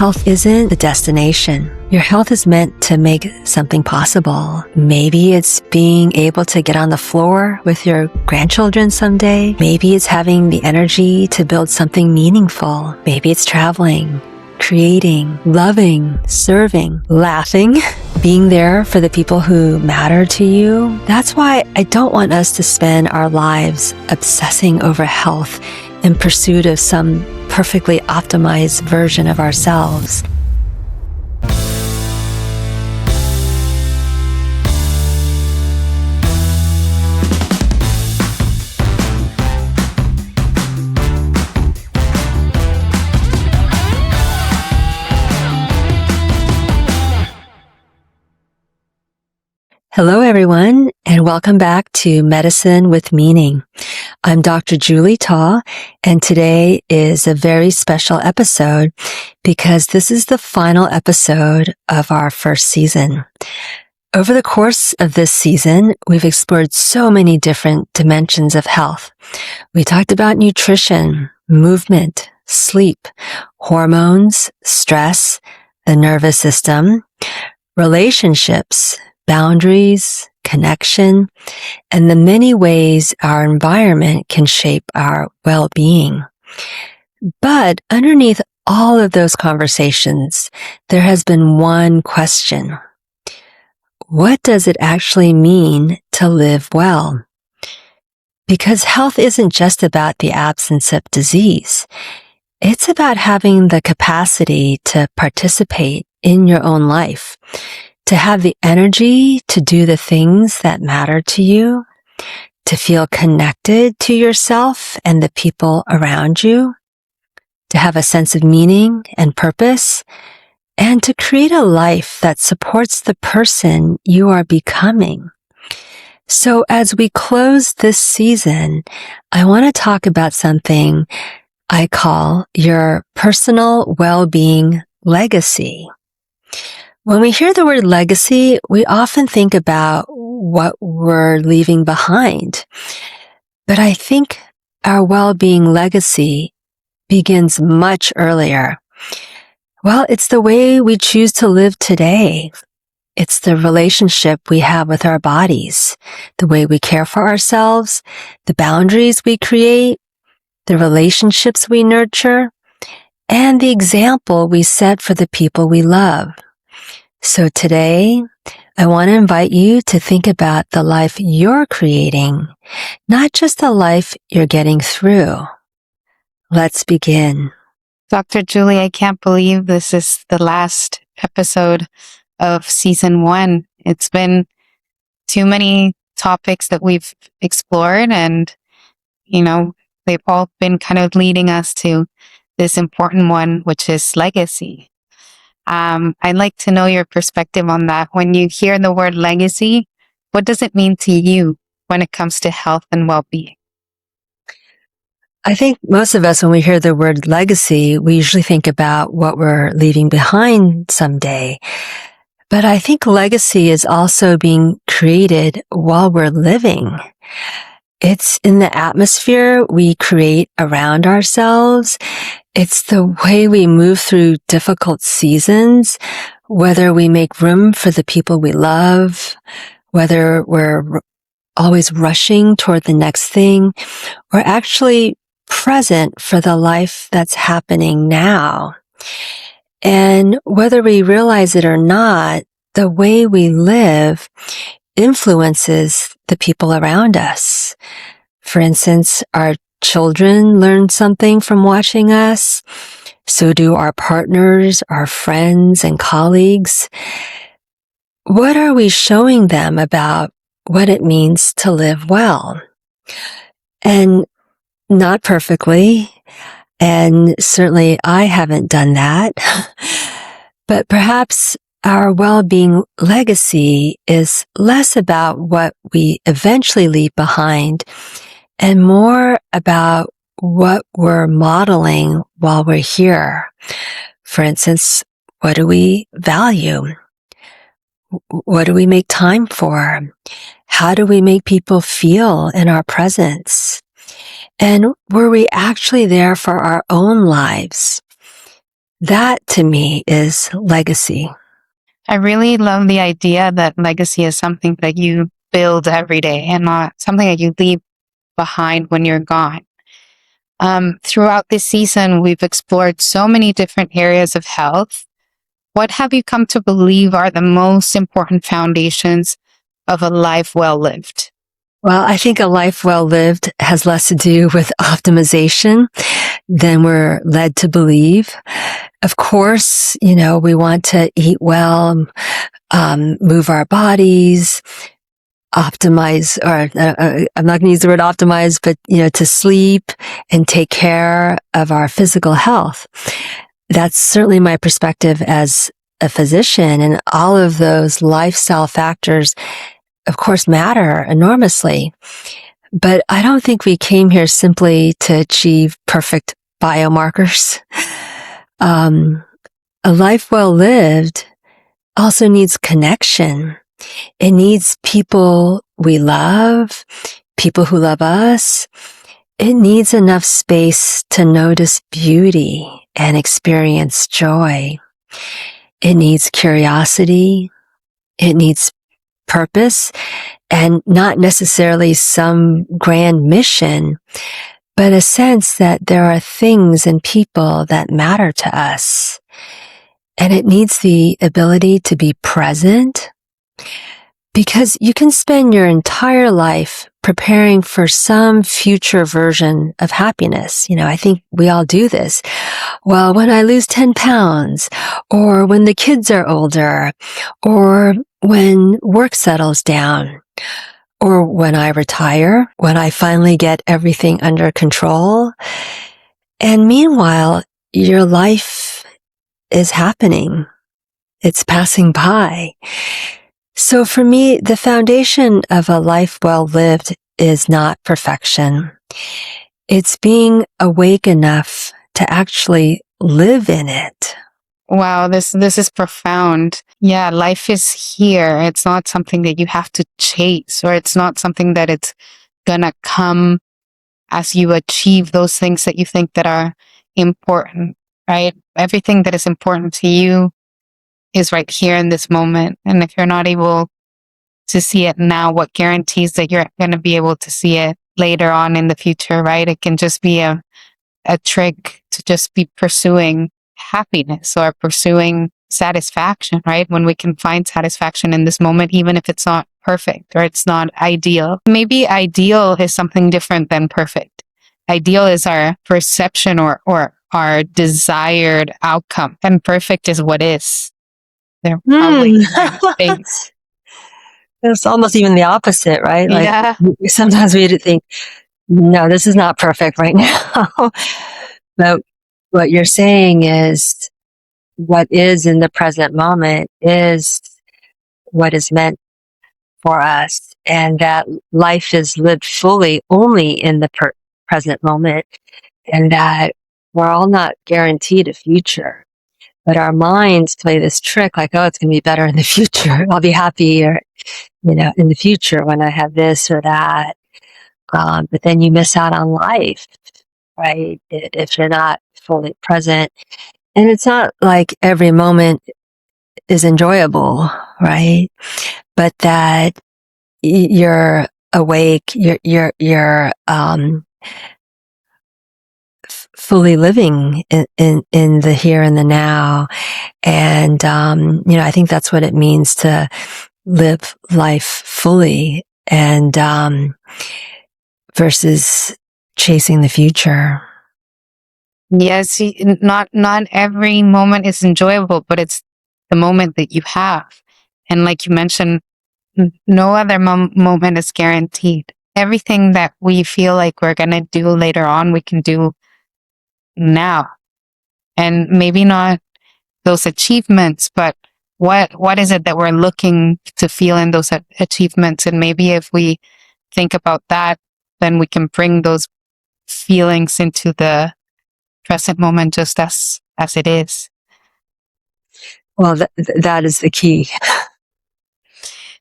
health isn't the destination. Your health is meant to make something possible. Maybe it's being able to get on the floor with your grandchildren someday. Maybe it's having the energy to build something meaningful. Maybe it's traveling, creating, loving, serving, laughing, being there for the people who matter to you. That's why I don't want us to spend our lives obsessing over health in pursuit of some perfectly optimized version of ourselves. Hello, everyone, and welcome back to Medicine with Meaning. I'm Dr. Julie Taw, and today is a very special episode because this is the final episode of our first season. Over the course of this season, we've explored so many different dimensions of health. We talked about nutrition, movement, sleep, hormones, stress, the nervous system, relationships, boundaries, connection, and the many ways our environment can shape our well-being. But underneath all of those conversations, there has been one question. What does it actually mean to live well? Because health isn't just about the absence of disease. It's about having the capacity to participate in your own life, to have the energy to do the things that matter to you, to feel connected to yourself and the people around you, to have a sense of meaning and purpose, and to create a life that supports the person you are becoming. So as we close this season, I want to talk about something I call your personal well-being legacy. When we hear the word legacy, we often think about what we're leaving behind. But I think our well-being legacy begins much earlier. Well, it's the way we choose to live today. It's the relationship we have with our bodies, the way we care for ourselves, the boundaries we create, the relationships we nurture, and the example we set for the people we love. So today, I want to invite you to think about the life you're creating, not just the life you're getting through. Let's begin. Dr. Julie, I can't believe this is the last episode of season 1. It's been too many topics that we've explored and, they've all been kind of leading us to this important one, which is legacy. I'd like to know your perspective on that. When you hear the word legacy, what does it mean to you when it comes to health and well-being? I think most of us, when we hear the word legacy, we usually think about what we're leaving behind someday. But I think legacy is also being created while we're living. It's in the atmosphere we create around ourselves. It's the way we move through difficult seasons, whether we make room for the people we love, whether we're always rushing toward the next thing, or actually present for the life that's happening now. And whether we realize it or not, the way we live influences the people around us. For instance, our children learn something from watching us. So do our partners, our friends, and colleagues. What are we showing them about what it means to live well? And not perfectly, and certainly I haven't done that, but perhaps our well-being legacy is less about what we eventually leave behind and more about what we're modeling while we're here. For instance, what do we value? What do we make time for? How do we make people feel in our presence? And were we actually there for our own lives? That to me is legacy. I really love the idea that legacy is something that you build every day and not something that you leave behind when you're gone. Throughout this season, we've explored so many different areas of health. What have you come to believe are the most important foundations of a life well lived? Well, I think a life well lived has less to do with optimization than we're led to believe. Of course, we want to eat well, move our bodies, optimize, or I'm not going to use the word optimize, but, to sleep and take care of our physical health. That's certainly my perspective as a physician, and all of those lifestyle factors, of course, matter enormously. But I don't think we came here simply to achieve perfect biomarkers. A life well lived also needs connection. It needs people we love, people who love us. It needs enough space to notice beauty and experience joy. It needs curiosity. It needs purpose, and not necessarily some grand mission, but a sense that there are things and people that matter to us. And it needs the ability to be present, because you can spend your entire life preparing for some future version of happiness. I think we all do this. Well, when I lose 10 pounds, or when the kids are older, or when work settles down, or when I retire, when I finally get everything under control. And meanwhile, your life is happening. It's passing by. So for me, the foundation of a life well lived is not perfection. It's being awake enough to actually live in it. Wow, this is profound. Yeah, life is here. It's not something that you have to chase, or it's not something that it's gonna come as you achieve those things that you think that are important, right? Everything that is important to you is right here in this moment. And if you're not able to see it now, what guarantees that you're going to be able to see it later on in the future, right? It can just be a trick to just be pursuing happiness or pursuing satisfaction, right? When we can find satisfaction in this moment, even if it's not perfect or it's not ideal. Maybe ideal is something different than perfect. Ideal is our perception or our desired outcome, and perfect is what is. They're probably different things. It's almost even the opposite, right? Yeah. Like sometimes we think, no, this is not perfect right now. But what you're saying is what is in the present moment is what is meant for us, and that life is lived fully only in the present moment, and that we're all not guaranteed a future. But our minds play this trick like, oh, it's going to be better in the future. I'll be happier, in the future when I have this or that. But then you miss out on life, right? If you're not fully present. And it's not like every moment is enjoyable, right? But that you're awake, you're fully living in the here and the now. And, I think that's what it means to live life fully, and, versus chasing the future. Yes, not every moment is enjoyable, but it's the moment that you have. And like you mentioned, no other moment is guaranteed. Everything that we feel like we're going to do later on, we can do now. And maybe not those achievements, but what is it that we're looking to feel in those achievements? And maybe if we think about that, then we can bring those feelings into the present moment just as it is. Well, that is the key.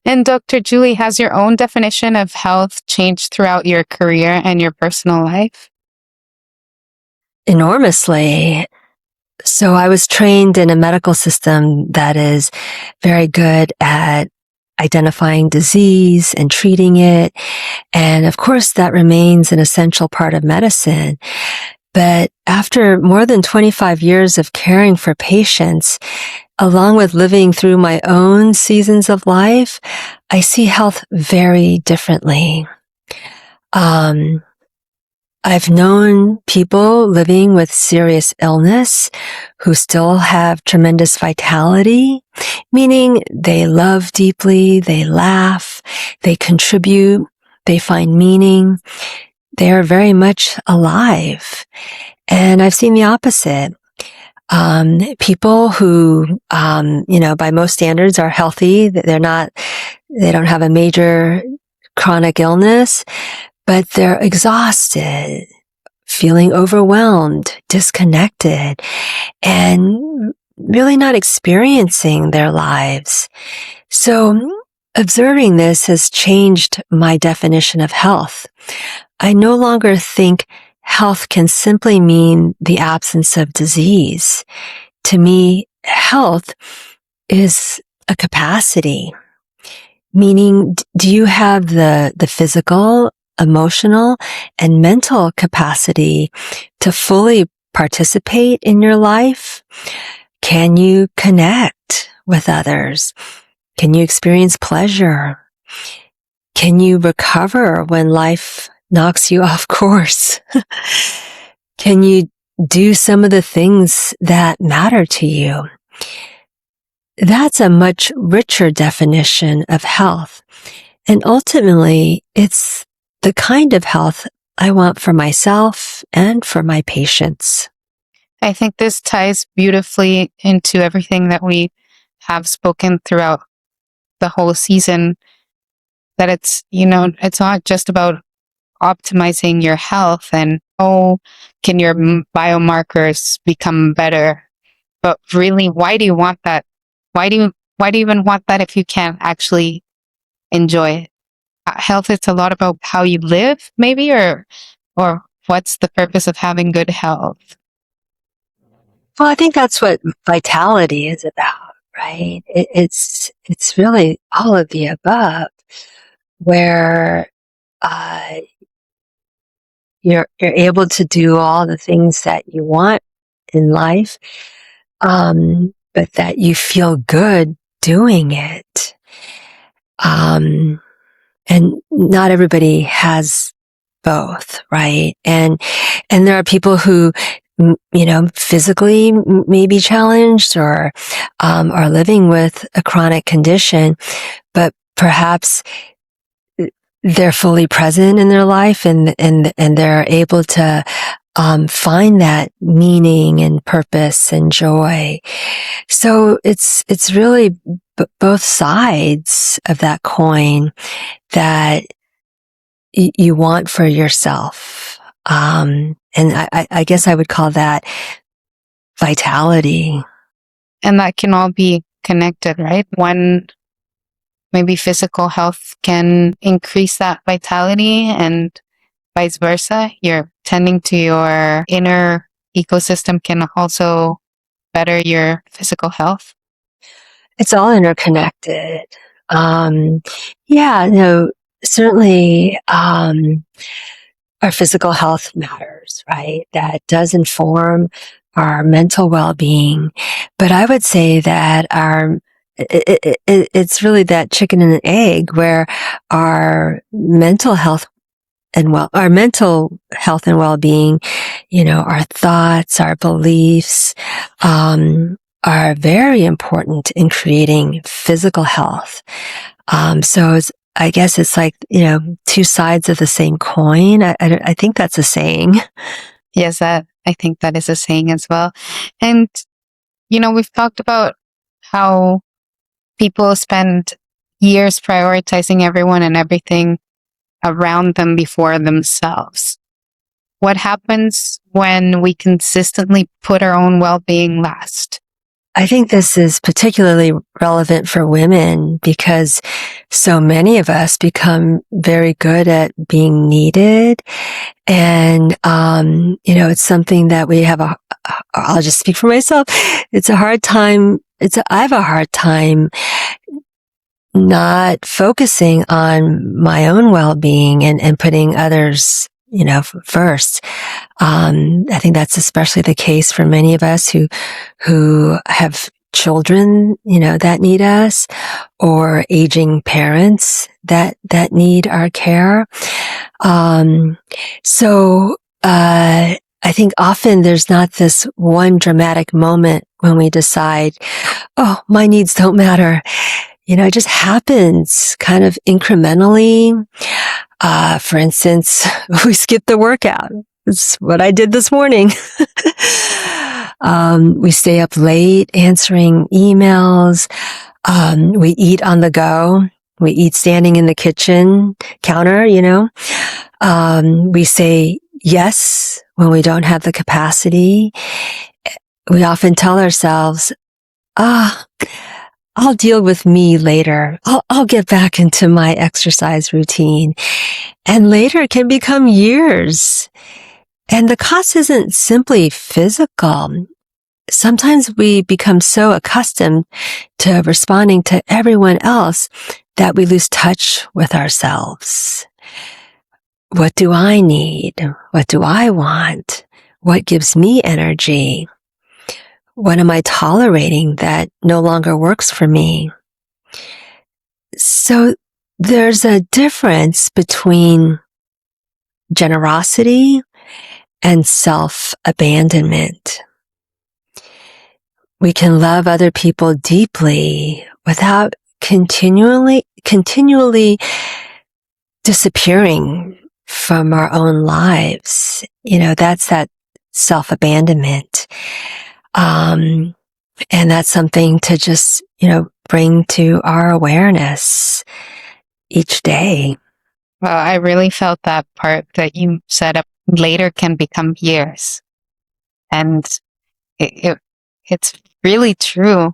And Dr. Julie, has your own definition of health changed throughout your career and your personal life? Enormously. So I was trained in a medical system that is very good at identifying disease and treating it. And of course, that remains an essential part of medicine. But after more than 25 years of caring for patients, along with living through my own seasons of life, I see health very differently. I've known people living with serious illness who still have tremendous vitality, meaning they love deeply, they laugh, they contribute, they find meaning. They are very much alive. And I've seen the opposite. People who, by most standards are healthy. They don't have a major chronic illness, but they're exhausted, feeling overwhelmed, disconnected, and really not experiencing their lives. So observing this has changed my definition of health. I no longer think health can simply mean the absence of disease. To me, health is a capacity, meaning, do you have the physical, emotional, and mental capacity to fully participate in your life? Can you connect with others? Can you experience pleasure? Can you recover when life knocks you off course? Can you do some of the things that matter to you? That's a much richer definition of health. And ultimately, it's the kind of health I want for myself and for my patients. I think this ties beautifully into everything that we have spoken throughout the whole season, that it's not just about optimizing your health and, can your biomarkers become better? But really, why do you want that? Why do you even want that if you can't actually enjoy it? Health, it's a lot about how you live, maybe, or what's the purpose of having good health? Well, I think that's what vitality is about, right? It's really all of the above, where uh, you're able to do all the things that you want in life, but that you feel good doing it. And not everybody has both, right? And there are people who, physically may be challenged or, are living with a chronic condition, but perhaps they're fully present in their life and they're able to, find that meaning and purpose and joy. So it's really both sides of that coin that you want for yourself. And I guess I would call that vitality. And that can all be connected, right? One, maybe physical health can increase that vitality, and vice versa. You're tending to your inner ecosystem can also better your physical health. It's all interconnected. Certainly, our physical health matters, right? That does inform our mental well-being. But I would say that it's really that chicken and egg where our mental health and well-being, our thoughts, our beliefs, are very important in creating physical health. I guess it's like, two sides of the same coin. I think that's a saying. Yes, I think that is a saying as well. And, we've talked about how people spend years prioritizing everyone and everything around them before themselves. What happens when we consistently put our own well-being last? I think this is particularly relevant for women because so many of us become very good at being needed. And, it's something that we have a I'll just speak for myself. It's a hard time. I have a hard time not focusing on my own well-being and putting others, first. I think that's especially the case for many of us who have children, that need us, or aging parents that need our care. So, I think often there's not this one dramatic moment when we decide, oh, my needs don't matter. It just happens kind of incrementally. For instance, we skipped the workout. It's what I did this morning. We stay up late answering emails. We eat on the go. We eat standing in the kitchen counter, we say yes when we don't have the capacity. We often tell ourselves, I'll deal with me later. I'll get back into my exercise routine. And later can become years. And the cost isn't simply physical. Sometimes we become so accustomed to responding to everyone else that we lose touch with ourselves. What do I need? What do I want? What gives me energy? What am I tolerating that no longer works for me? So there's a difference between generosity and self-abandonment. We can love other people deeply without continually disappearing from our own lives. That's that self-abandonment. And that's something to just, bring to our awareness each day. Well, I really felt that part that you said up later can become years. And it's really true.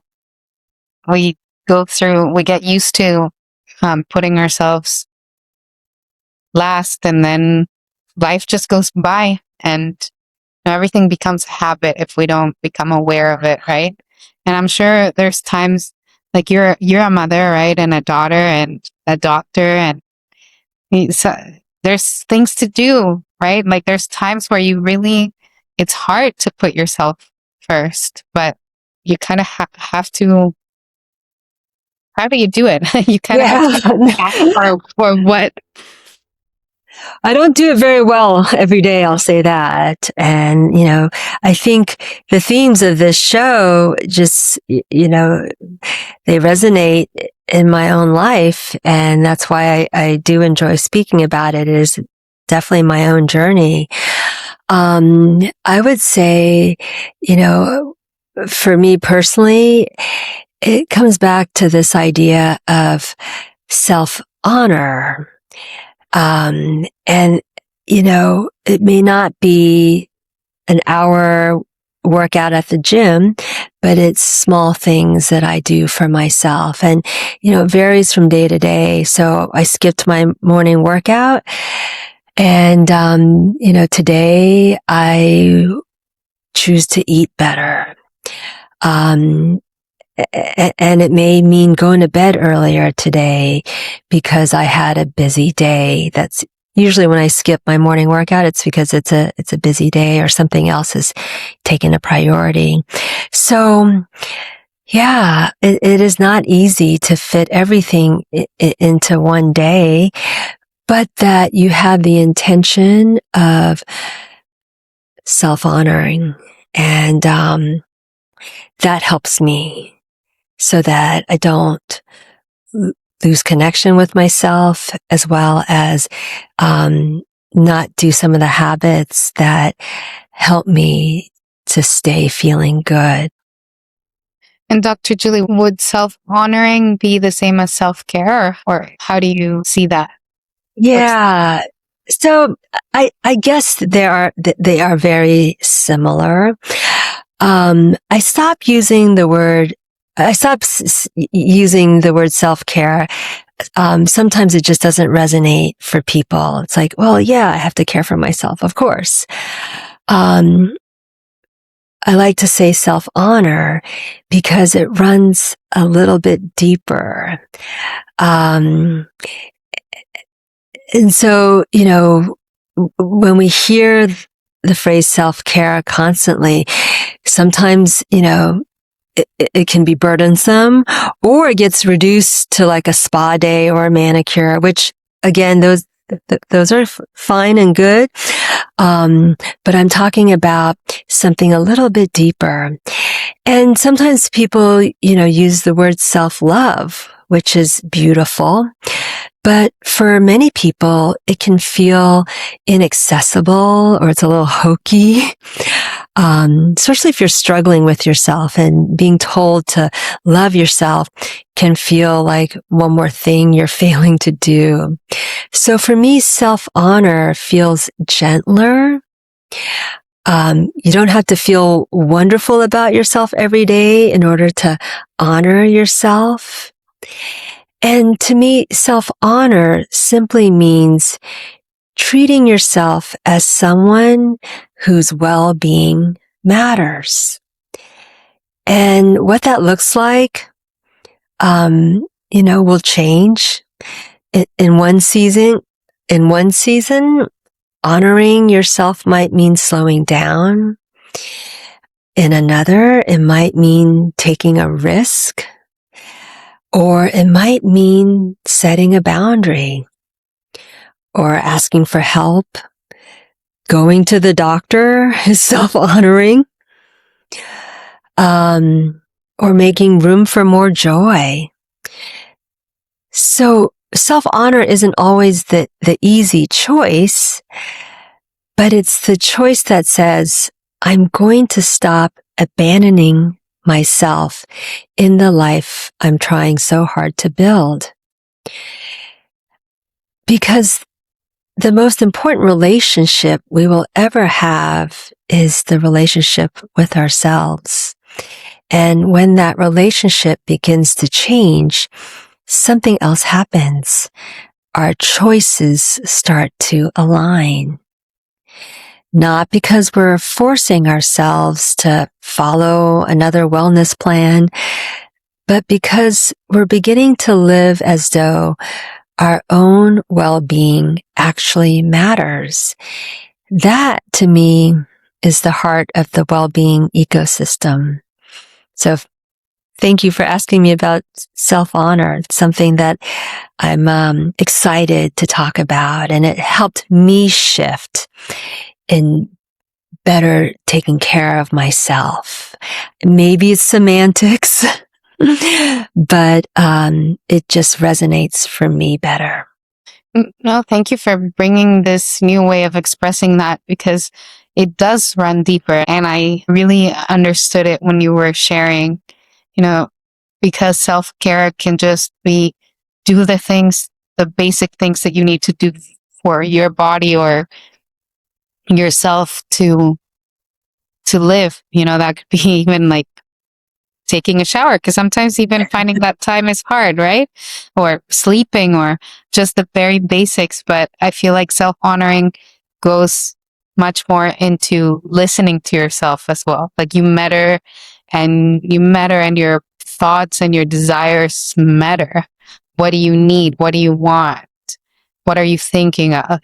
We get used to putting ourselves last, and then life just goes by, and everything becomes habit if we don't become aware of it, right? And I'm sure there's times like you're a mother, right, and a daughter and a doctor, and so there's things to do, right? Like there's times where it's hard to put yourself first, but you kind of have to. How do you do it? You kind of have to ask for what. I don't do it very well every day, I'll say that. And, I think the themes of this show just, they resonate in my own life. And that's why I do enjoy speaking about it. It is definitely my own journey. I would say, for me personally, it comes back to this idea of self-honor. And, it may not be an hour workout at the gym, but it's small things that I do for myself. And, it varies from day to day. So I skipped my morning workout, and, today I choose to eat better. And it may mean going to bed earlier today because I had a busy day. That's usually when I skip my morning workout, it's because it's a busy day or something else is taking a priority. So yeah, it is not easy to fit everything into one day, but that you have the intention of self-honoring, and that helps me so that I don't lose connection with myself, as well as not do some of the habits that help me to stay feeling good. And Dr. Julie, would self-honoring be the same as self-care, or how do you see that? Yeah. So I guess they are very similar. I stopped using the word self-care. Sometimes it just doesn't resonate for people. It's like, well, yeah, I have to care for myself, of course. I like to say self-honor because it runs a little bit deeper. And so, when we hear the phrase self-care constantly, sometimes, it can be burdensome, or it gets reduced to like a spa day or a manicure, which again, those are fine and good. But I'm talking about something a little bit deeper. And sometimes people, use the word self-love, which is beautiful. But for many people, it can feel inaccessible, or it's a little hokey. Especially if you're struggling with yourself, and being told to love yourself can feel like one more thing you're failing to do. So for me, self-honor feels gentler. You don't have to feel wonderful about yourself every day in order to honor yourself. And to me, self-honor simply means treating yourself as someone whose well-being matters. And what that looks like, will change. In one season, honoring yourself might mean slowing down. In another, it might mean taking a risk, or it might mean setting a boundary, or asking for help. Going to the doctor is self-honoring. Or making room for more joy. So self-honor isn't always the easy choice, but it's the choice that says, I'm going to stop abandoning myself in the life I'm trying so hard to build. Because the most important relationship we will ever have is the relationship with ourselves. And when that relationship begins to change, something else happens. Our choices start to align. Not because we're forcing ourselves to follow another wellness plan, but because we're beginning to live as though our own well-being actually matters. That, to me, is the heart of the well-being ecosystem. So thank you for asking me about self-honor. It's something that I'm excited to talk about, and it helped me shift in better taking care of myself. Maybe it's semantics, but it just resonates for me better. No, thank you for bringing this new way of expressing that, because it does run deeper. And I really understood it when you were sharing, because self-care can just be do the things, the basic things that you need to do for your body or yourself to live. That could be even like taking a shower, because sometimes even finding that time is hard, right? Or sleeping, or just the very basics. But I feel like self-honoring goes much more into listening to yourself as well. Like you matter, and your thoughts and your desires matter. What do you need? What do you want? What are you thinking of?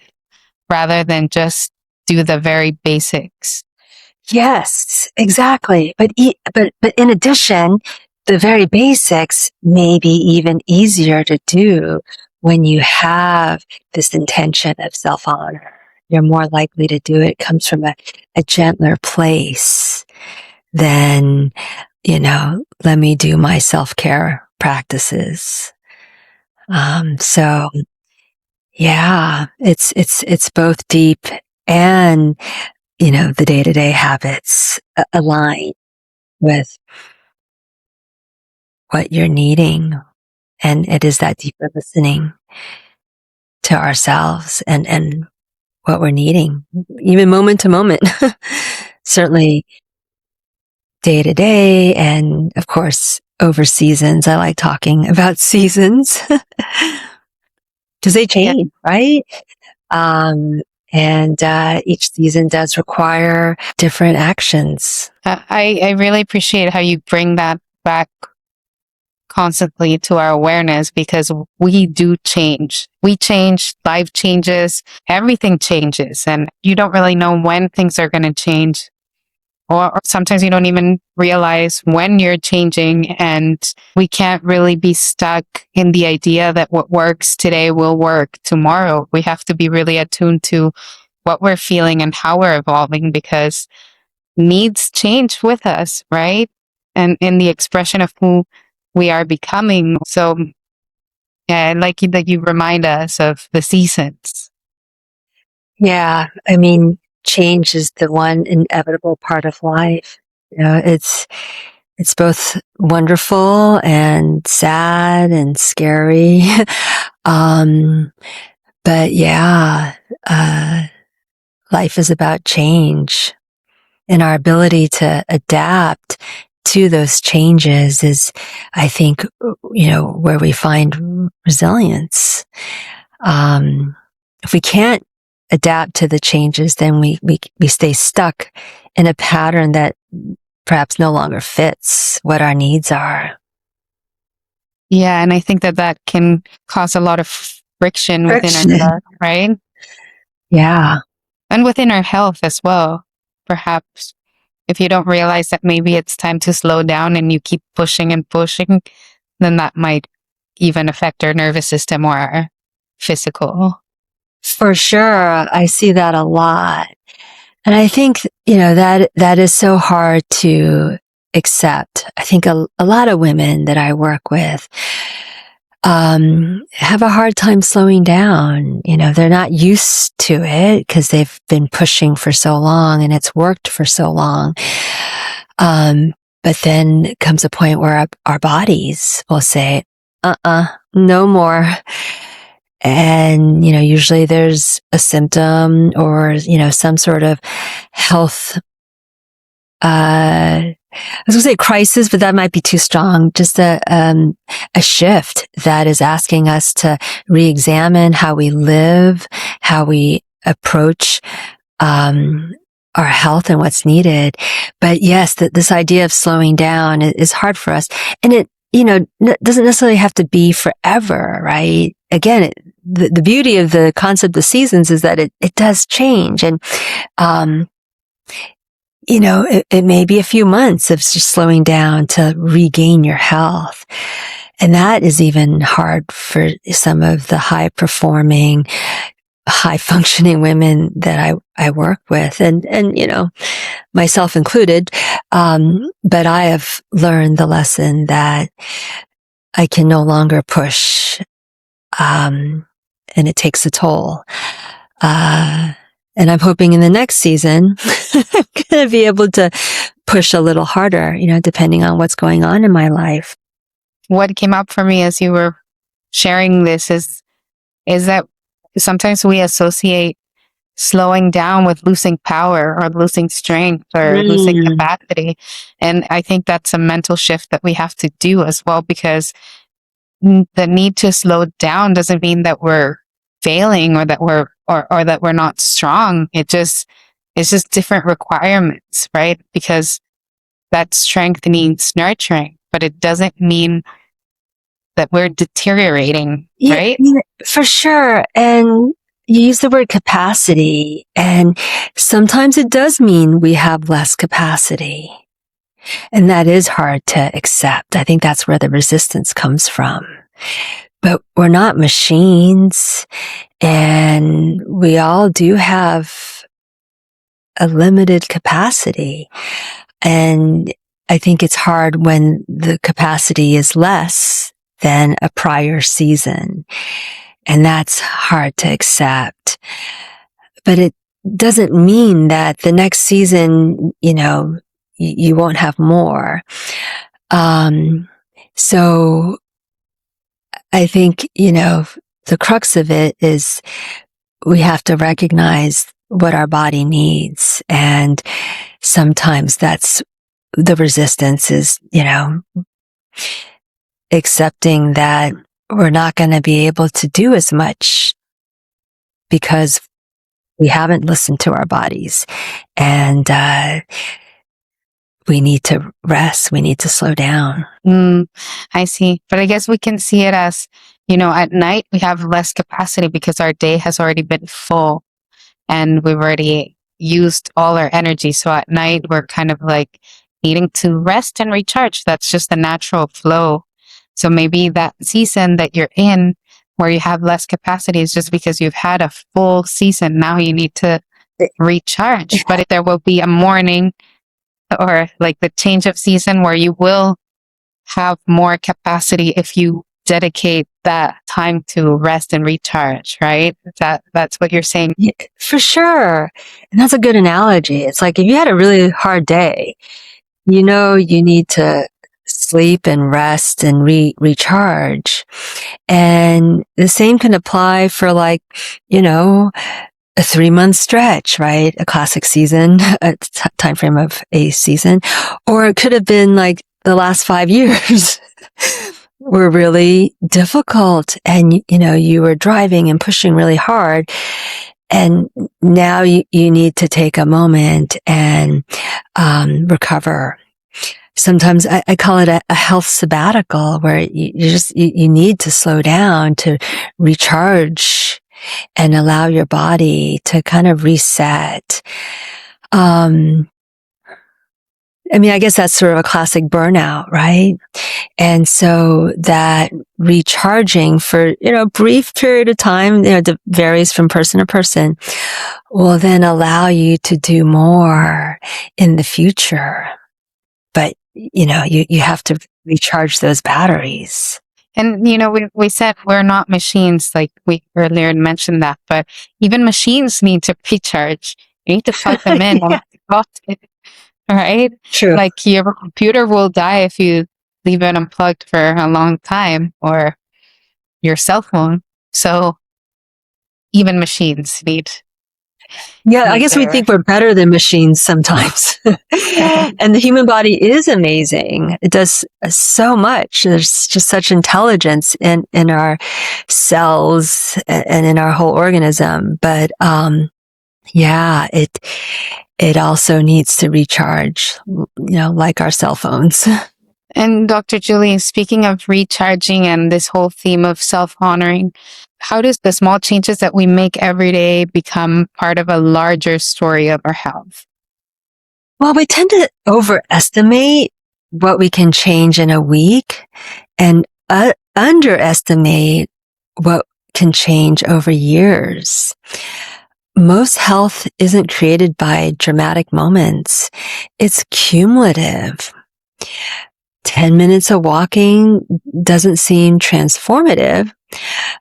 Rather than just do the very basics. Yes, exactly. But in addition, the very basics may be even easier to do when you have this intention of self-honor. You're more likely to do it. It comes from a gentler place than, let me do my self-care practices. So yeah, it's both deep and, the day-to-day habits align with what you're needing. And it is that deeper listening to ourselves and what we're needing, even moment to moment. Certainly day to day. And of course, over seasons. I like talking about seasons because they Yeah. change, right? Um, And each season does require different actions. I really appreciate how you bring that back constantly to our awareness, because we do change. We change, life changes, everything changes, and you don't really know when things are going to change. Or sometimes you don't even realize when you're changing, and we can't really be stuck in the idea that what works today will work tomorrow. We have to be really attuned to what we're feeling and how we're evolving, because needs change with us, right? And in the expression of who we are becoming. So, yeah, I like that you remind us of the seasons. Yeah. I mean, change is the one inevitable part of life. It's both wonderful and sad and scary. um, but yeah, life is about change, and our ability to adapt to those changes is, I think, where we find resilience. If we can't adapt to the changes, then we stay stuck in a pattern that perhaps no longer fits what our needs are. Yeah, and I think that can cause a lot of friction within Friction. ourselves, right? Yeah. And within our health as well. Perhaps if you don't realize that maybe it's time to slow down and you keep pushing and pushing, then that might even affect our nervous system or our physical. For sure. I see that a lot. And I think, that is so hard to accept. I think a lot of women that I work with, have a hard time slowing down. They're not used to it because they've been pushing for so long and it's worked for so long. But then comes a point where our bodies will say, no more. And, usually there's a symptom or, some sort of health, I was going to say crisis, but that might be too strong. Just a shift that is asking us to re-examine how we live, how we approach, our health and what's needed. But yes, this idea of slowing down is hard for us. And it, doesn't necessarily have to be forever, right? Again, the beauty of the concept of seasons is that it does change. And, it may be a few months of just slowing down to regain your health. And that is even hard for some of the high performing, high functioning women that I work with, and myself included. But I have learned the lesson that I can no longer push, and it takes a toll. And I'm hoping in the next season, I'm going to be able to push a little harder, depending on what's going on in my life. What came up for me as you were sharing this is that sometimes we associate slowing down with losing power or losing strength or losing capacity. And I think that's a mental shift that we have to do as well, because the need to slow down doesn't mean that we're failing or that we're or that we're not strong. It's just different requirements, right? Because that strength needs nurturing, but it doesn't mean that we're deteriorating, right? Yeah, for sure. And you use the word capacity, and sometimes it does mean we have less capacity. And that is hard to accept. I think that's where the resistance comes from. But we're not machines, and we all do have a limited capacity. And I think it's hard when the capacity is less than a prior season. And that's hard to accept. But it doesn't mean that the next season, you won't have more. So I think, the crux of it is we have to recognize what our body needs. And sometimes that's the resistance is, accepting that we're not going to be able to do as much because We haven't listened to our bodies, and we need to rest. We need to slow down. I see. But I guess we can see it as, at night we have less capacity because our day has already been full and we've already used all our energy. So at night we're kind of like needing to rest and recharge. That's just the natural flow. So maybe that season that you're in where you have less capacity is just because you've had a full season. Now you need to recharge. But if there will be a morning or like the change of season where you will have more capacity if you dedicate that time to rest and recharge, right? That's what you're saying. Yeah, for sure. And that's a good analogy. It's like if you had a really hard day, you need to sleep and rest and recharge. And the same can apply for like, a 3-month stretch, right? A classic season, a time frame of a season, or it could have been like the last 5 years were really difficult, and you were driving and pushing really hard, and now you need to take a moment and recover. Sometimes I call it a health sabbatical, where you need to slow down to recharge and allow your body to kind of reset. I guess that's sort of a classic burnout, right? And so that recharging for, a brief period of time, it varies from person to person, will then allow you to do more in the future. But, you have to recharge those batteries. And, we said we're not machines, like we earlier mentioned that, but even machines need to recharge. You need to plug them in. Yeah. Right? True. Like your computer will die if you leave it unplugged for a long time, or your cell phone. So even machines Yeah, I need guess we their think we're better than machines sometimes. And the human body is amazing. It does so much. There's just such intelligence in our cells and in our whole organism. But, yeah, it also needs to recharge, like our cell phones. And Dr. Julie, speaking of recharging and this whole theme of self-honoring, how does the small changes that we make every day become part of a larger story of our health? Well, we tend to overestimate what we can change in a week and underestimate what can change over years. Most health isn't created by dramatic moments. It's cumulative. 10 minutes of walking doesn't seem transformative.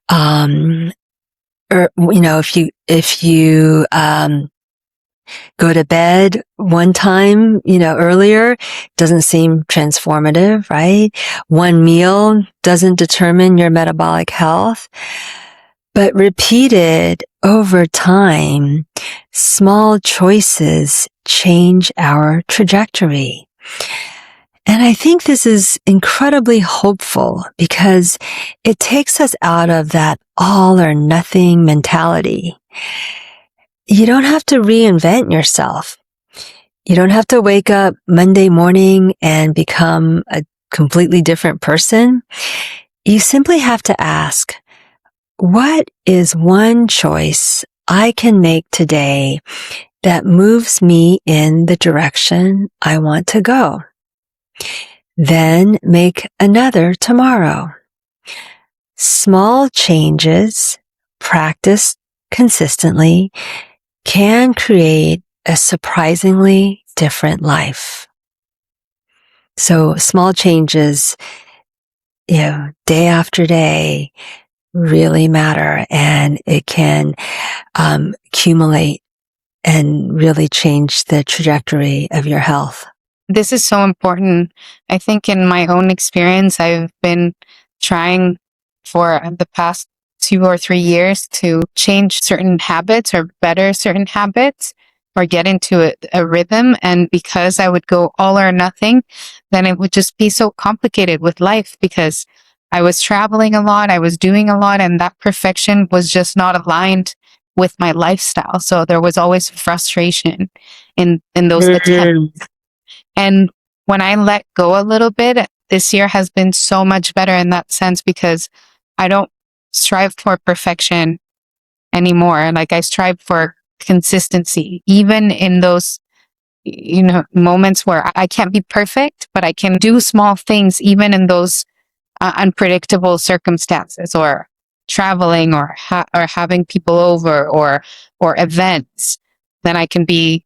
Or, if you, go to bed one time, earlier, doesn't seem transformative, right? One meal doesn't determine your metabolic health, but repeated over time, small choices change our trajectory. And I think this is incredibly hopeful because it takes us out of that all or nothing mentality. You don't have to reinvent yourself. You don't have to wake up Monday morning and become a completely different person. You simply have to ask, what is one choice I can make today that moves me in the direction I want to go? Then make another tomorrow. Small changes, practiced consistently, can create a surprisingly different life. So small changes, day after day really matter, and it can accumulate and really change the trajectory of your health. This is so important. I think in my own experience, I've been trying for the past 2 or 3 years to change certain habits or better certain habits or get into a rhythm. And because I would go all or nothing, then it would just be so complicated with life because I was traveling a lot, I was doing a lot, and that perfection was just not aligned with my lifestyle. So there was always frustration in those attempts. And when I let go a little bit, this year has been so much better in that sense because I don't strive for perfection anymore. Like I strive for consistency, even in those, moments where I can't be perfect, but I can do small things, even in those unpredictable circumstances, or traveling, or or having people over, or events. Then I can be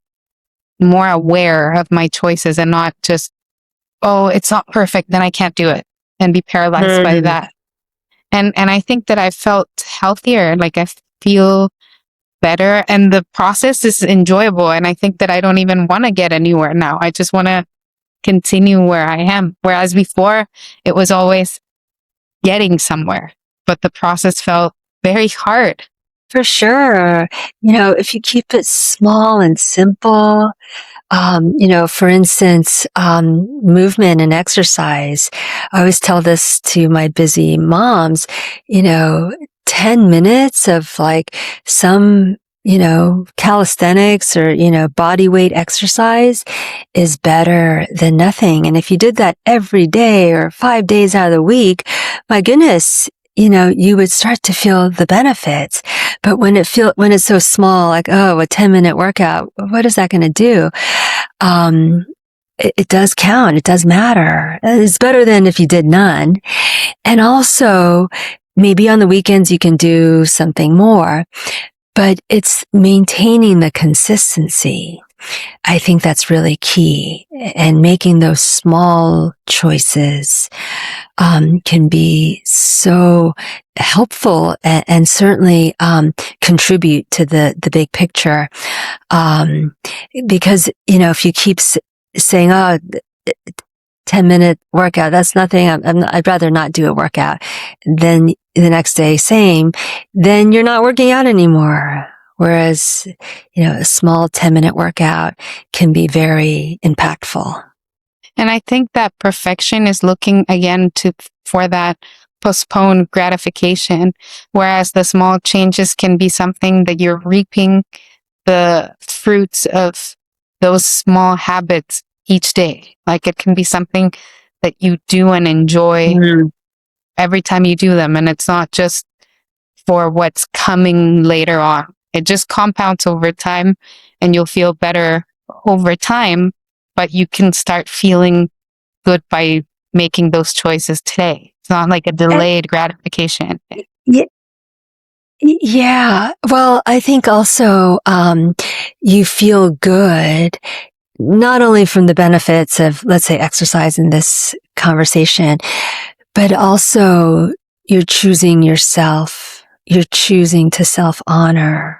more aware of my choices and not just, oh, it's not perfect, then I can't do it, and be paralyzed by that. And I think that I felt healthier. Like I feel better, and the process is enjoyable. And I think that I don't even want to get anywhere now. I just want to continue where I am. Whereas before, it was always getting somewhere, but the process felt very hard. For sure. If you keep it small and simple, for instance, movement and exercise. I always tell this to my busy moms, 10 minutes of like some, calisthenics or, body weight exercise is better than nothing. And if you did that every day or 5 days out of the week, my goodness, you would start to feel the benefits. But when it's so small, like, oh, a 10-minute workout, what is that going to do? It does count. It does matter. It's better than if you did none. And also, maybe on the weekends you can do something more, but it's maintaining the consistency. I think that's really key, and making those small choices can be so helpful, and certainly contribute to the big picture. Because if you keep saying, "Oh, 10-minute workout, that's nothing. I'd rather not do a workout," then the next day, same, then you're not working out anymore. Whereas, a small 10-minute workout can be very impactful. And I think that perfection is looking again for that postponed gratification, whereas the small changes can be something that you're reaping the fruits of those small habits each day. Like it can be something that you do and enjoy every time you do them. And it's not just for what's coming later on. It just compounds over time, and you'll feel better over time, but you can start feeling good by making those choices today. It's not like a delayed gratification. Yeah. Well, I think also, you feel good, not only from the benefits of, let's say, exercise in this conversation, but also you're choosing yourself. You're choosing to self-honor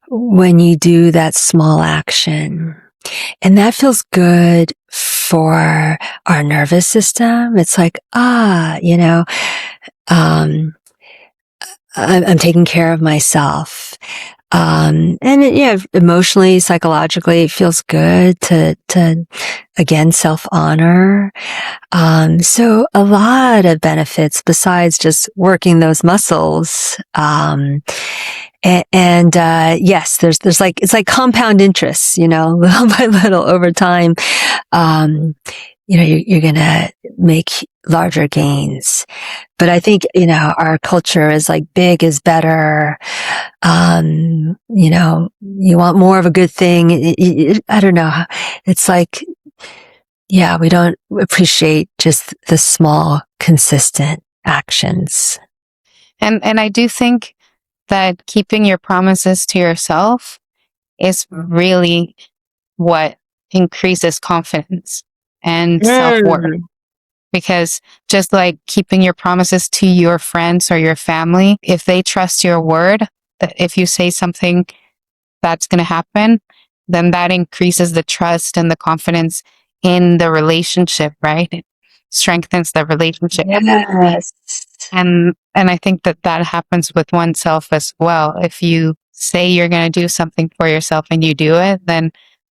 when you do that small action. And that feels good for our nervous system. It's like, I'm taking care of myself. Emotionally, psychologically, it feels good to again, self-honor. So a lot of benefits besides just working those muscles. Yes, there's like, it's like compound interest, little by little over time. You're going to make larger gains. But I think, our culture is like big is better. You want more of a good thing. I don't know. It's like, yeah, we don't appreciate just the small, consistent actions. And I do think that keeping your promises to yourself is really what increases confidence and self-worth. Because just like keeping your promises to your friends or your family, if they trust your word, that if you say something that's going to happen, then that increases the trust and the confidence in the relationship, right? It strengthens the relationship. Yes. And I think that happens with oneself as well. If you say you're going to do something for yourself and you do it, then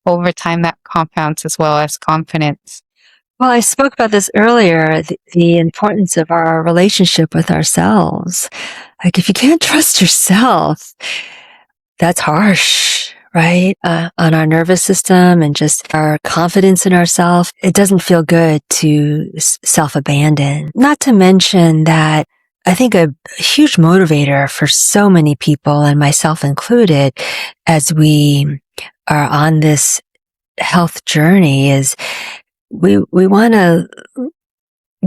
over time that compounds as well as confidence. Well, I spoke about this earlier, the importance of our relationship with ourselves. Like if you can't trust yourself, that's harsh, right? On our nervous system and just our confidence in ourselves. It doesn't feel good to self-abandon. Not to mention that I think a huge motivator for so many people, and myself included, as we are on this health journey, is we want to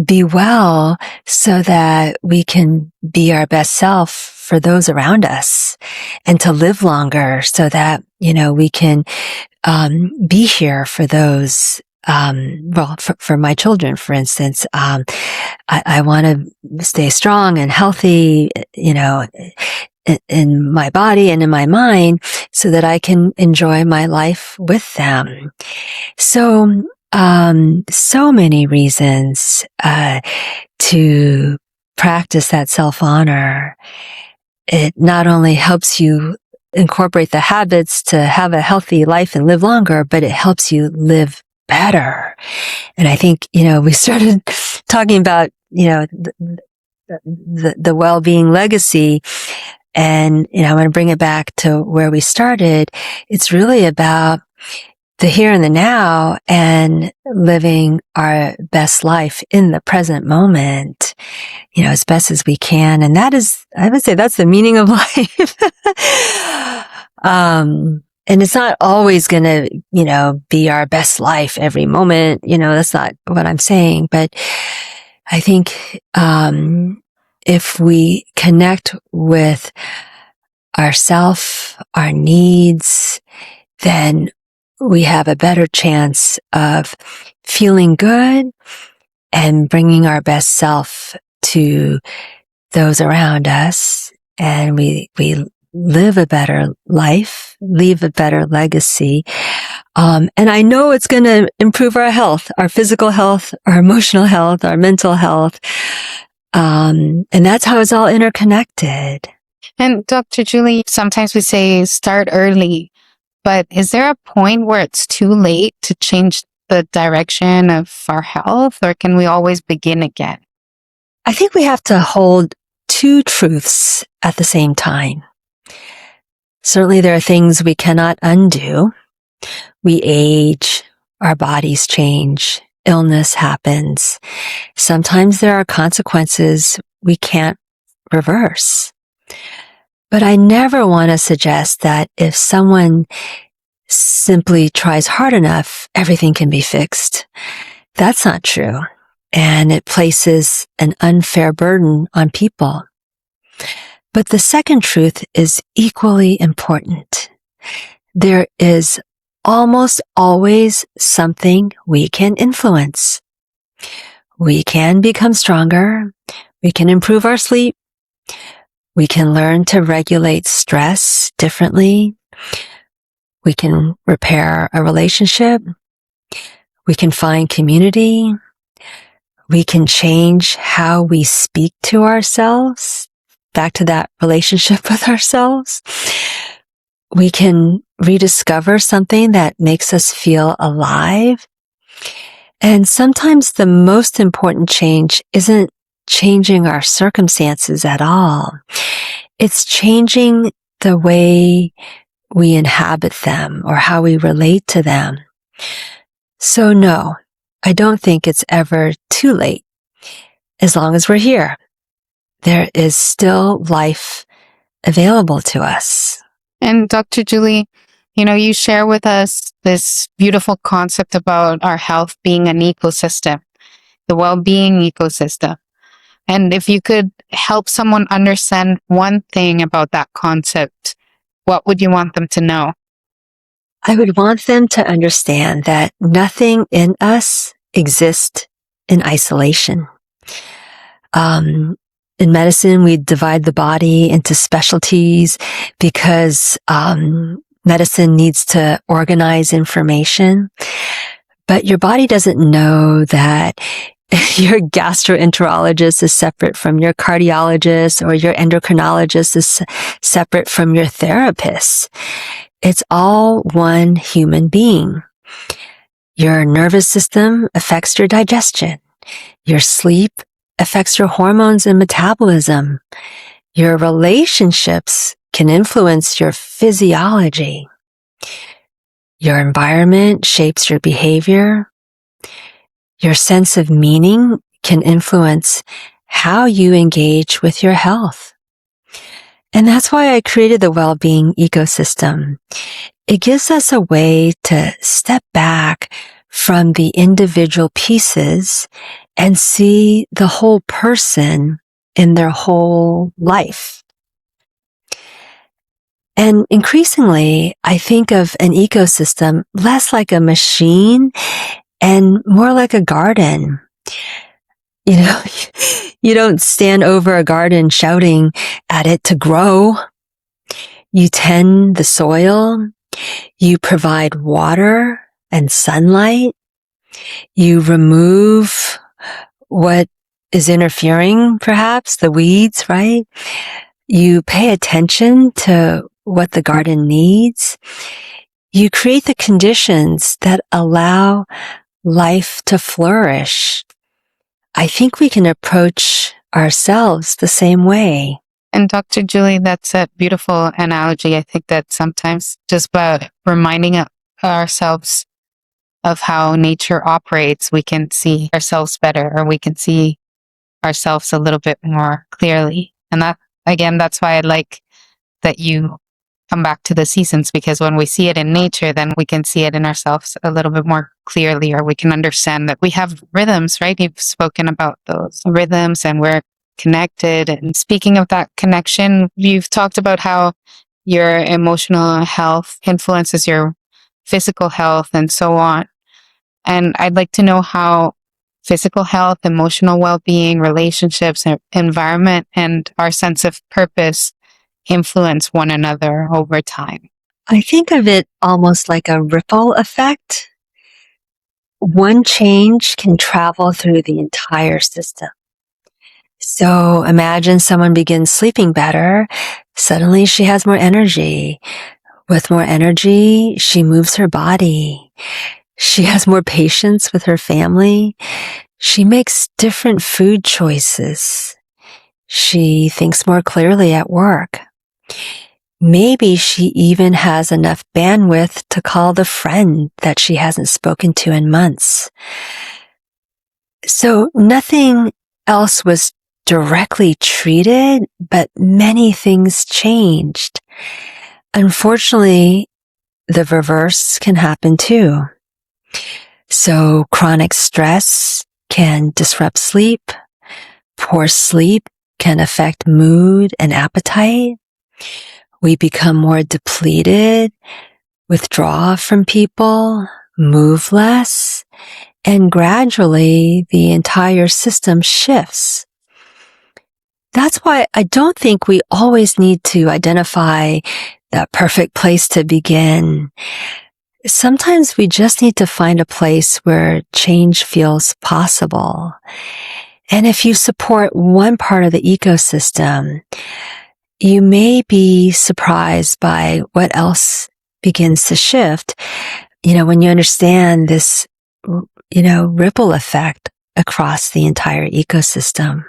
be well so that we can be our best self for those around us, and to live longer so that, we can be here for those, for my children, for instance. I want to stay strong and healthy, in my body and in my mind so that I can enjoy my life with them. So, so many reasons, to practice that self-honor. It not only helps you incorporate the habits to have a healthy life and live longer, but it helps you live better. And I think, we started talking about, the well-being legacy. And, I want to bring it back to where we started. It's really about the here and the now and living our best life in the present moment, as best as we can. And that is, I would say that's the meaning of life. And it's not always going to, be our best life every moment. That's not what I'm saying. But I think, if we connect with ourself, our needs, then we have a better chance of feeling good and bringing our best self to those around us. And we live a better life, leave a better legacy. And I know it's going to improve our health, our physical health, our emotional health, our mental health. And that's how it's all interconnected. And Dr. Julie, sometimes we say start early, but is there a point where it's too late to change the direction of our health, or can we always begin again? I think we have to hold two truths at the same time. Certainly there are things we cannot undo. We age, our bodies change, illness happens. Sometimes there are consequences we can't reverse. But I never want to suggest that if someone simply tries hard enough, everything can be fixed. That's not true. And it places an unfair burden on people. But the second truth is equally important. There is almost always something we can influence. We can become stronger. We can improve our sleep. We can learn to regulate stress differently. We can repair a relationship. We can find community. We can change how we speak to ourselves. Back to that relationship with ourselves. We can rediscover something that makes us feel alive. And sometimes the most important change isn't changing our circumstances at all. It's changing the way we inhabit them or how we relate to them. So no, I don't think it's ever too late. As long as we're here, there is still life available to us. And Dr. Julie, you share with us this beautiful concept about our health being an ecosystem, the well-being ecosystem. And if you could help someone understand one thing about that concept, what would you want them to know? I would want them to understand that nothing in us exists in isolation. In medicine, we divide the body into specialties because medicine needs to organize information. But your body doesn't know that your gastroenterologist is separate from your cardiologist, or your endocrinologist is separate from your therapist. It's all one human being. Your nervous system affects your digestion. Your sleep affects your hormones and metabolism. Your relationships can influence your physiology. Your environment shapes your behavior. Your sense of meaning can influence how you engage with your health. And that's why I created the Wellbeing ecosystem. It gives us a way to step back from the individual pieces and see the whole person in their whole life. And increasingly, I think of an ecosystem less like a machine and more like a garden. You know, you don't stand over a garden shouting at it to grow. You tend the soil. You provide water and sunlight. You remove what is interfering, perhaps, the weeds, right? You pay attention to what the garden needs. You create the conditions that allow life to flourish. I think we can approach ourselves the same way. And Dr. Julie, that's a beautiful analogy. I think that sometimes just by reminding ourselves of how nature operates, we can see ourselves better, or we can see ourselves a little bit more clearly. And that, again, that's why I like that you come back to the seasons, because when we see it in nature, then we can see it in ourselves a little bit more clearly, or we can understand that we have rhythms, right? You've spoken about those rhythms and we're connected. And speaking of that connection, you've talked about how your emotional health influences your physical health and so on. And I'd like to know how physical health, emotional well-being, relationships, environment, and our sense of purpose influence one another over time. I think of it almost like a ripple effect. One change can travel through the entire system. So imagine someone begins sleeping better. Suddenly she has more energy. With more energy, she moves her body. She has more patience with her family. She makes different food choices. She thinks more clearly at work. Maybe she even has enough bandwidth to call the friend that she hasn't spoken to in months. So nothing else was directly treated, but many things changed. Unfortunately, the reverse can happen too. So chronic stress can disrupt sleep. Poor sleep can affect mood and appetite. We become more depleted, withdraw from people, move less, and gradually the entire system shifts. That's why I don't think we always need to identify the perfect place to begin. Sometimes we just need to find a place where change feels possible. And if you support one part of the ecosystem, you may be surprised by what else begins to shift, when you understand this, ripple effect across the entire ecosystem.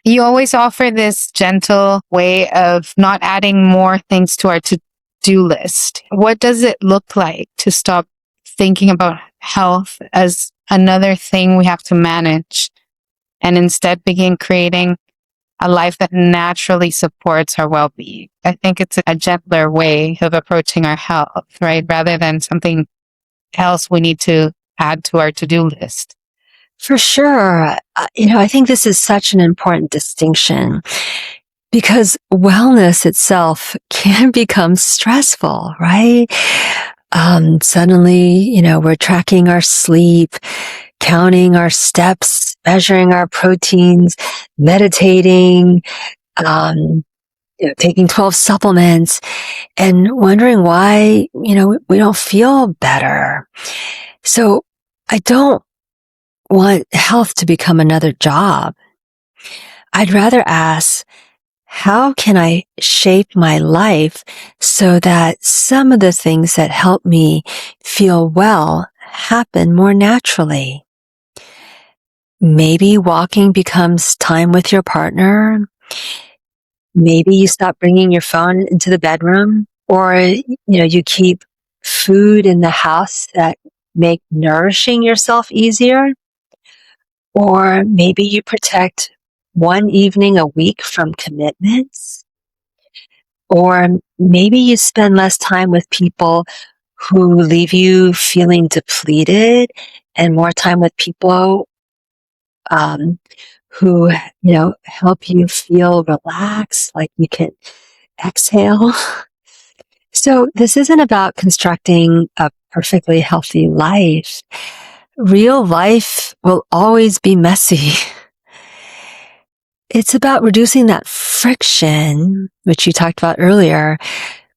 You always offer this gentle way of not adding more things to our to-do list. What does it look like to stop thinking about health as another thing we have to manage and instead begin creating a life that naturally supports our well-being? I think it's a gentler way of approaching our health, right? Rather than something else we need to add to our to-do list. For sure. I think this is such an important distinction because wellness itself can become stressful, right? Suddenly, we're tracking our sleep, counting our steps, measuring our proteins, meditating, taking 12 supplements and wondering why, we don't feel better. So I don't want health to become another job. I'd rather ask, how can I shape my life so that some of the things that help me feel well happen more naturally? Maybe walking becomes time with your partner. Maybe you stop bringing your phone into the bedroom, or, you keep food in the house that make nourishing yourself easier. Or maybe you protect one evening a week from commitments. Or maybe you spend less time with people who leave you feeling depleted and more time with people um, who, help you feel relaxed, like you can exhale. So this isn't about constructing a perfectly healthy life. Real life will always be messy. It's about reducing that friction, which you talked about earlier,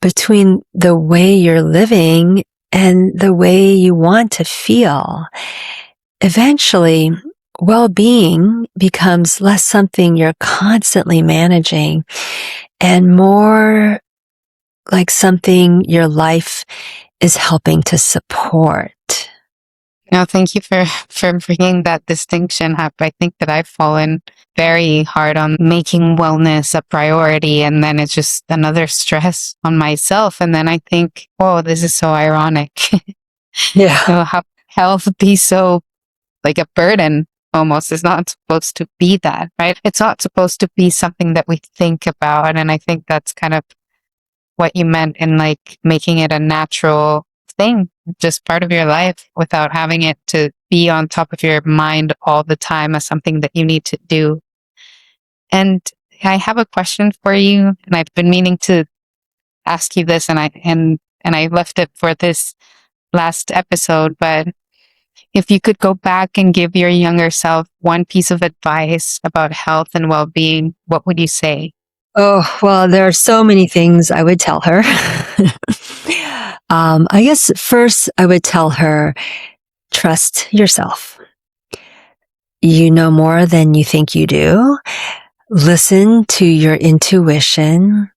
between the way you're living and the way you want to feel. Eventually, well-being becomes less something you're constantly managing and more like something your life is helping to support. Now, thank you for bringing that distinction up. I think that I've fallen very hard on making wellness a priority, and then it's just another stress on myself. And then I think, oh, this is so ironic. Yeah. How health be so like a burden almost is not supposed to be that, right? It's not supposed to be something that we think about. And I think that's kind of what you meant in like making it a natural thing, just part of your life without having it to be on top of your mind all the time as something that you need to do. And I have a question for you, and I've been meaning to ask you this, and I left it for this last episode, but if you could go back and give your younger self one piece of advice about health and well-being, what would you say? Oh, well, there are so many things I would tell her. I guess first I would tell her, trust yourself. You know more than you think you do. Listen to your intuition.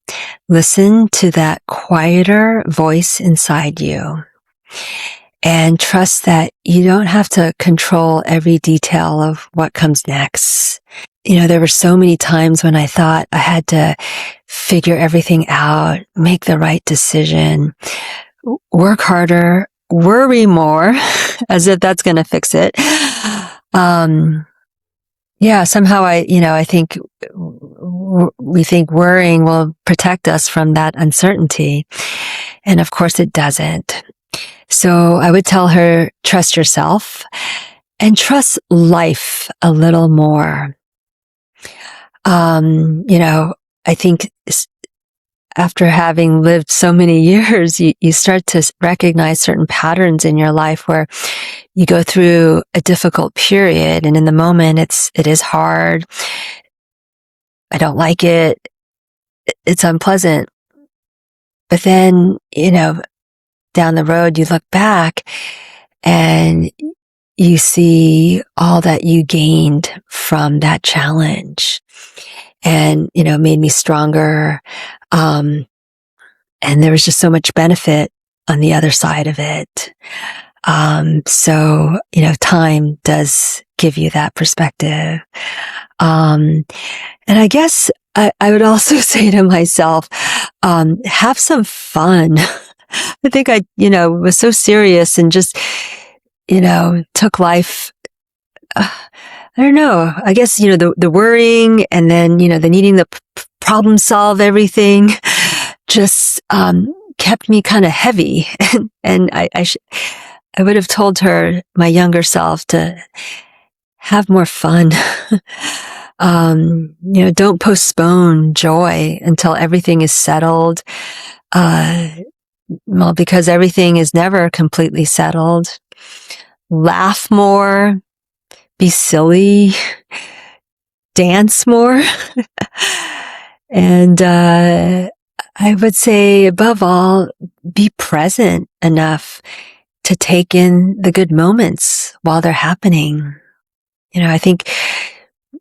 Listen to that quieter voice inside you. And trust that you don't have to control every detail of what comes next. There were so many times when I thought I had to figure everything out, make the right decision, work harder, worry more, as if that's going to fix it. Somehow I think we think worrying will protect us from that uncertainty. And of course it doesn't. So I would tell her, trust yourself and trust life a little more. I think after having lived so many years, you start to recognize certain patterns in your life where you go through a difficult period, and in the moment it is hard. I don't like it. It's unpleasant. But then, down the road, you look back and you see all that you gained from that challenge, and, made me stronger. And there was just so much benefit on the other side of it. So, time does give you that perspective. And I guess I would also say to myself, have some fun. I think I, was so serious and just, took life, I don't know. I guess, the worrying and then, the needing to problem solve everything just, kept me kind of heavy. And I would have told her, my younger self, to have more fun. Don't postpone joy until everything is settled. Because everything is never completely settled. Laugh more, be silly, dance more. And, I would say above all, be present enough to take in the good moments while they're happening. I think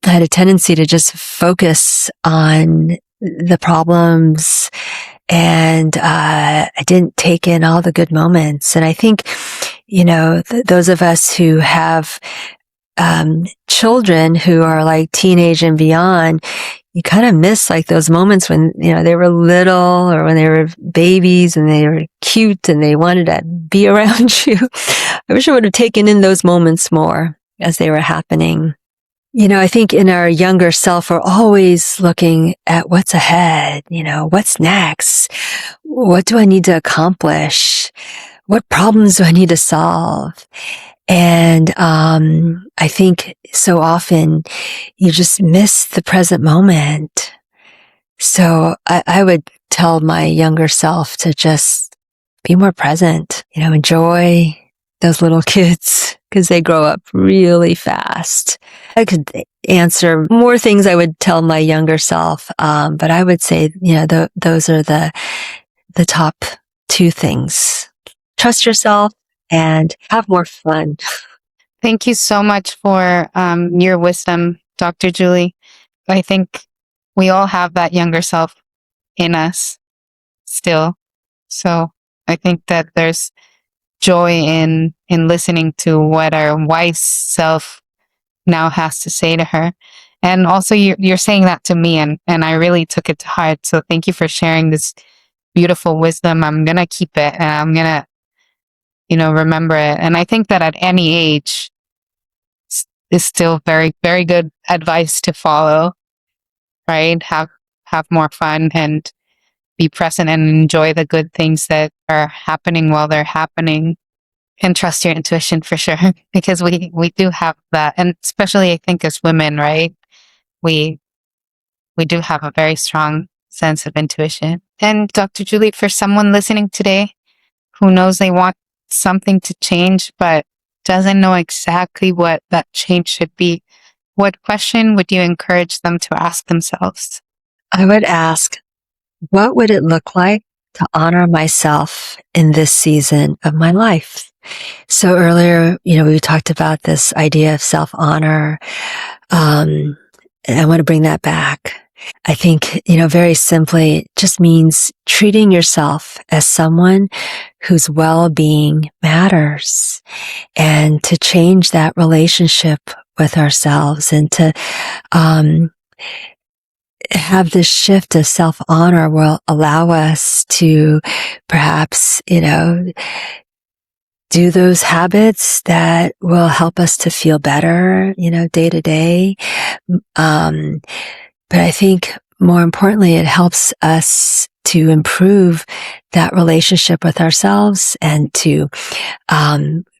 I had a tendency to just focus on the problems, and I didn't take in all the good moments. And I think, those of us who have children who are like teenage and beyond, you kind of miss like those moments when, they were little or when they were babies and they were cute and they wanted to be around you. I wish I would have taken in those moments more as they were happening. I think in our younger self, we're always looking at what's ahead, what's next? What do I need to accomplish? What problems do I need to solve? And I think so often you just miss the present moment. So I would tell my younger self to just be more present, enjoy those little kids because they grow up really fast. I could answer more things I would tell my younger self, but I would say, those are the top two things. Trust yourself and have more fun. Thank you so much for your wisdom, Dr. Julie. I think we all have that younger self in us still. So I think that there's joy in listening to what our wise self now has to say to her. And also you're saying that to me and I really took it to heart. So thank you for sharing this beautiful wisdom. I'm going to keep it and I'm going to, remember it. And I think that at any age is still very, very good advice to follow, right? Have more fun and be present and enjoy the good things that are happening while they're happening. And trust your intuition for sure, because we do have that. And especially I think as women, right? We do have a very strong sense of intuition. And Dr. Julie, for someone listening today who knows they want something to change, but doesn't know exactly what that change should be, what question would you encourage them to ask themselves? I would ask, what would it look like to honor myself in this season of my life? So earlier, we talked about this idea of self-honor. And I want to bring that back. I think, very simply, it just means treating yourself as someone whose well-being matters, and to change that relationship with ourselves, and to have this shift of self-honor will allow us to perhaps, do those habits that will help us to feel better, day to day. But I think more importantly, it helps us to improve that relationship with ourselves and to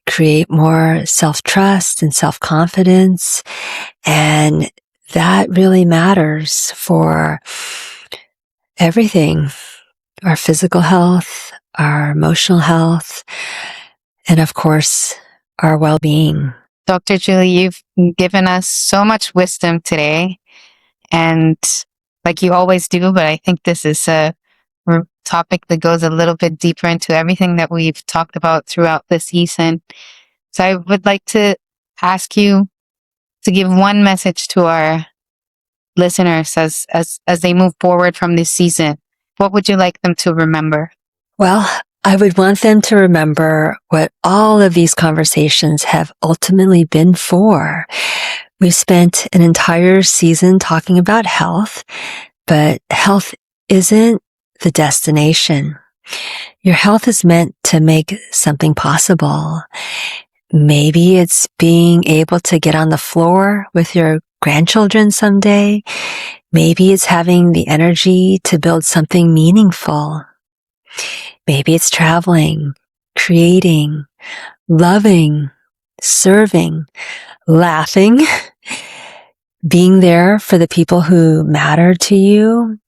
create more self-trust and self-confidence. And that really matters for everything, our physical health, our emotional health, and of course, our well-being. Dr. Julie, you've given us so much wisdom today, and like you always do, but I think this is a topic that goes a little bit deeper into everything that we've talked about throughout this season. So I would like to ask you to give one message to our listeners as they move forward from this season. What would you like them to remember? Well, I would want them to remember what all of these conversations have ultimately been for. We've spent an entire season talking about health, but health isn't the destination. Your health is meant to make something possible. Maybe it's being able to get on the floor with your grandchildren someday. Maybe it's having the energy to build something meaningful. Maybe it's traveling, creating, loving, serving, laughing, being there for the people who matter to you,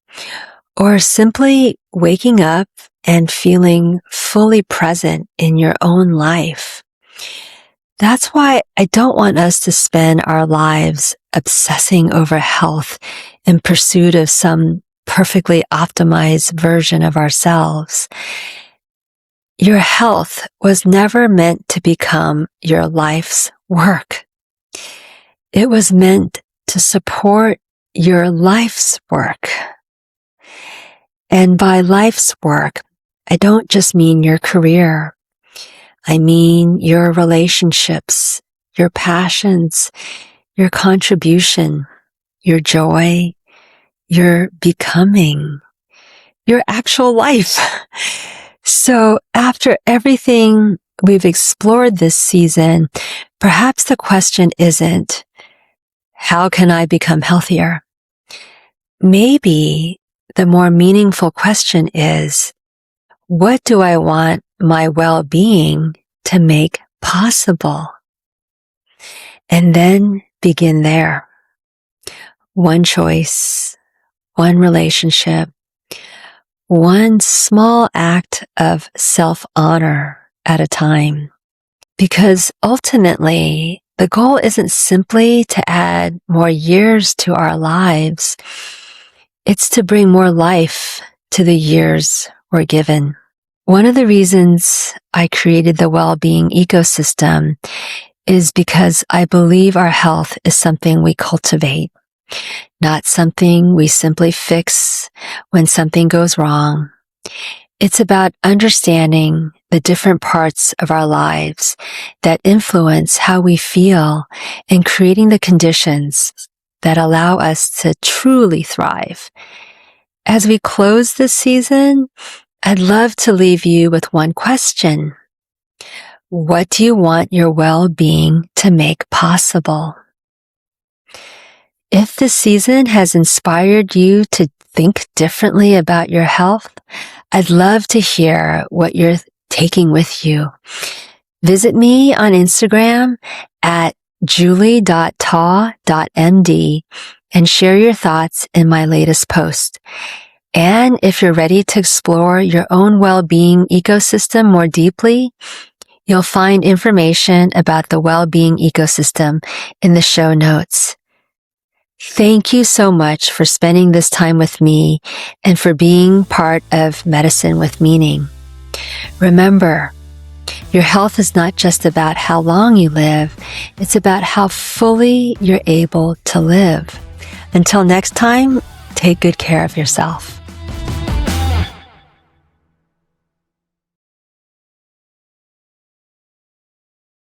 or simply waking up and feeling fully present in your own life. That's why I don't want us to spend our lives obsessing over health in pursuit of some perfectly optimized version of ourselves. Your health was never meant to become your life's work. It was meant to support your life's work. And by life's work, I don't just mean your career. I mean your relationships, your passions, your contribution, your joy, your becoming, your actual life. So after everything we've explored this season, perhaps the question isn't, how can I become healthier? Maybe the more meaningful question is, what do I want my well-being to make possible? And then begin there. One choice, one relationship, one small act of self-honor at a time. Because ultimately, the goal isn't simply to add more years to our lives. It's to bring more life to the years we're given. One of the reasons I created the Wellbeing ecosystem is because I believe our health is something we cultivate, not something we simply fix when something goes wrong. It's about understanding the different parts of our lives that influence how we feel and creating the conditions that allow us to truly thrive. As we close this season, I'd love to leave you with one question. What do you want your well-being to make possible? If this season has inspired you to think differently about your health, I'd love to hear what you're taking with you. Visit me on Instagram at julie.taw.md and share your thoughts in my latest post. And if you're ready to explore your own well-being ecosystem more deeply, you'll find information about the well-being ecosystem in the show notes. Thank you so much for spending this time with me and for being part of Medicine with Meaning. Remember, your health is not just about how long you live, it's about how fully you're able to live. Until next time, take good care of yourself.